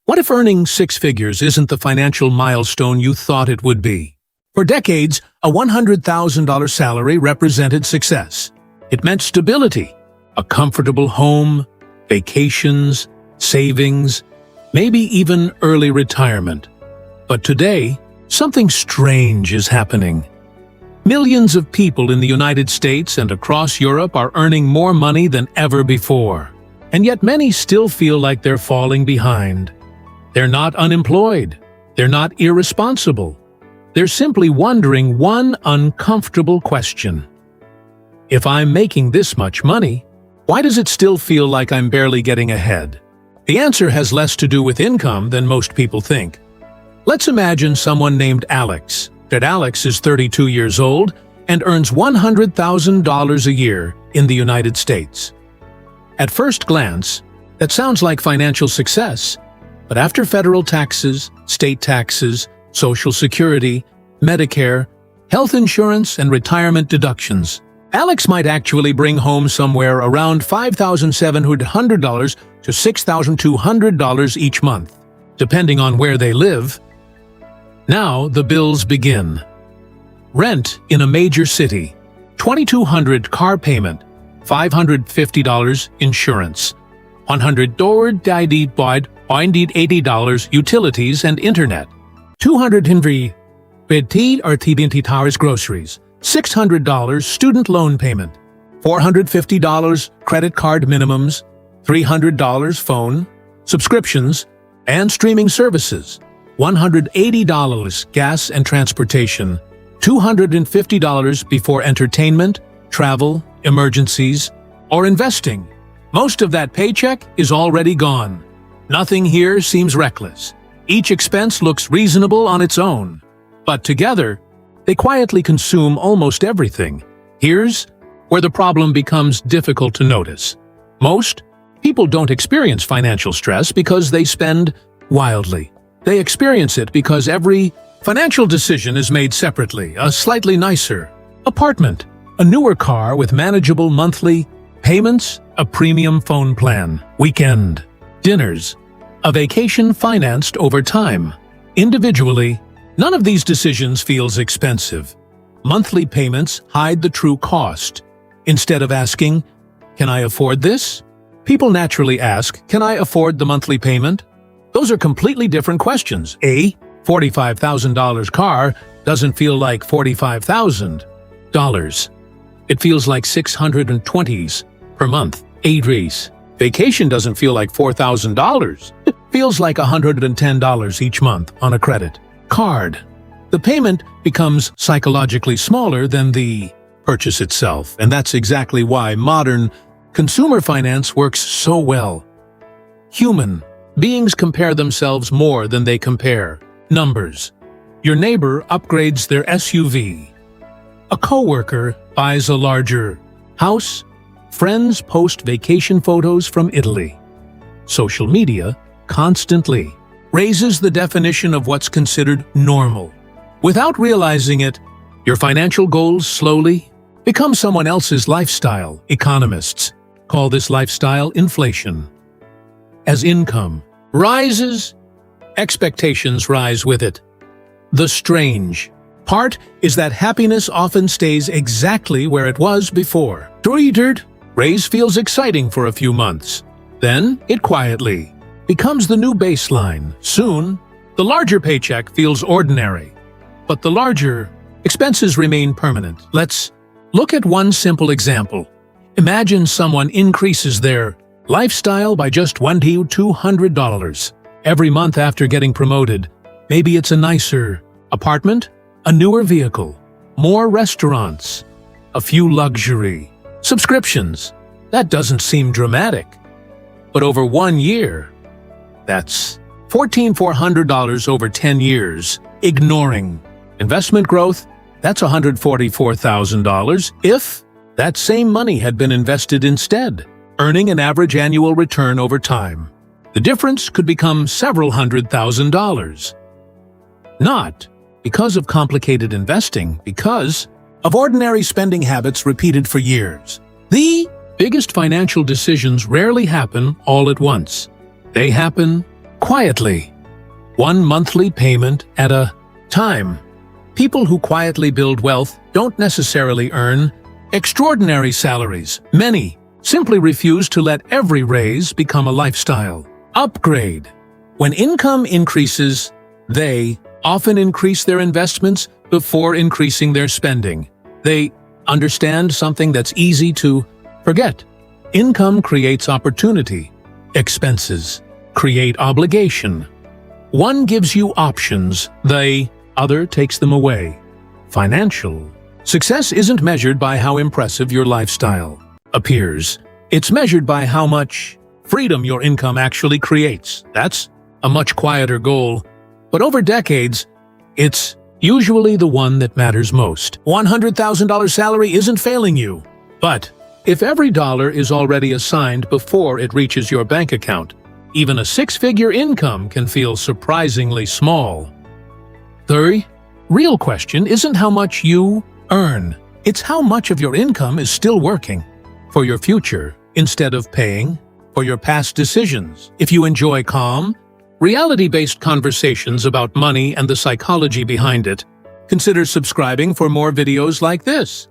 What if earning six figures isn't the financial milestone you thought it would be? For decades, a $100,000 salary represented success. It meant stability, a comfortable home, vacations, savings, maybe even early retirement. But today, something strange is happening. Millions of people in the United States and across Europe are earning more money than ever before. And yet many still feel like they're falling behind. They're not unemployed. They're not irresponsible. They're simply wondering one uncomfortable question. If I'm making this much money, why does it still feel like I'm barely getting ahead? The answer has less to do with income than most people think. Let's imagine someone named Alex. Alex is 32 years old and earns $100,000 a year in the United States. At first glance, that sounds like financial success, but after federal taxes, state taxes, Social Security, Medicare, health insurance, and retirement deductions, Alex might actually bring home somewhere around $5,700 to $6,200 each month, depending on where they live. Now the bills begin. Rent in a major city, $2,200 car payment, $550 insurance, $100 utilities and internet, $200 groceries, $600 student loan payment, $450 credit card minimums, $300 phone, subscriptions, and streaming services, $180 gas and transportation, $250 before entertainment, travel, emergencies, or investing. Most of that paycheck is already gone. Nothing here seems reckless. Each expense looks reasonable on its own. But together, they quietly consume almost everything. Here's where the problem becomes difficult to notice. Most people don't experience financial stress because they spend wildly. They experience it because every financial decision is made separately: a slightly nicer apartment, a newer car with manageable monthly payments, a premium phone plan, weekend dinners, a vacation financed over time. Individually, none of these decisions feels expensive. Monthly payments hide the true cost. Instead of asking, "Can I afford this?" people naturally ask, "Can I afford the monthly payment?" Those are completely different questions. A $45,000 car doesn't feel like $45,000. It feels like $620s per month. A vacation doesn't feel like $4,000. It feels like $110 each month on a credit card. The payment becomes psychologically smaller than the purchase itself, and that's exactly why modern consumer finance works so well. Human beings compare themselves more than they compare numbers. Your neighbor upgrades their SUV. A coworker buys a larger house. Friends post vacation photos from Italy. Social media constantly raises the definition of what's considered normal. Without realizing it, your financial goals slowly become someone else's lifestyle. Economists call this lifestyle inflation. As income rises, expectations rise with it. The strange part is that happiness often stays exactly where it was before. Raise feels exciting for a few months. Then it quietly becomes the new baseline. Soon, the larger paycheck feels ordinary, but the larger expenses remain permanent. Let's look at one simple example. Imagine someone increases their lifestyle by just $200 every month after getting promoted. Maybe it's a nicer apartment, a newer vehicle, more restaurants, a few luxury subscriptions. That doesn't seem dramatic. But over 1 year, that's $1,400 over 10 years. Ignoring investment growth, that's $144,000 if that same money had been invested instead, earning an average annual return over time. The difference could become several $100,000. Not because of complicated investing, because of ordinary spending habits repeated for years. The biggest financial decisions rarely happen all at once. They happen quietly. One monthly payment at a time. People who quietly build wealth don't necessarily earn extraordinary salaries. Many simply refuse to let every raise become a lifestyle upgrade. When income increases, they often increase their investments before increasing their spending. They understand something that's easy to forget. Income creates opportunity. Expenses create obligation. One gives you options, the other takes them away. Financial success isn't measured by how impressive your lifestyle appears. It's measured by how much freedom your income actually creates. That's a much quieter goal, but over decades, it's usually the one that matters most. $100,000 salary isn't failing you, but if every dollar is already assigned before it reaches your bank account, even a six-figure income can feel surprisingly small. The real question isn't how much you earn, it's how much of your income is still working for your future instead of paying for your past decisions. If you enjoy calm, reality-based conversations about money and the psychology behind it, consider subscribing for more videos like this.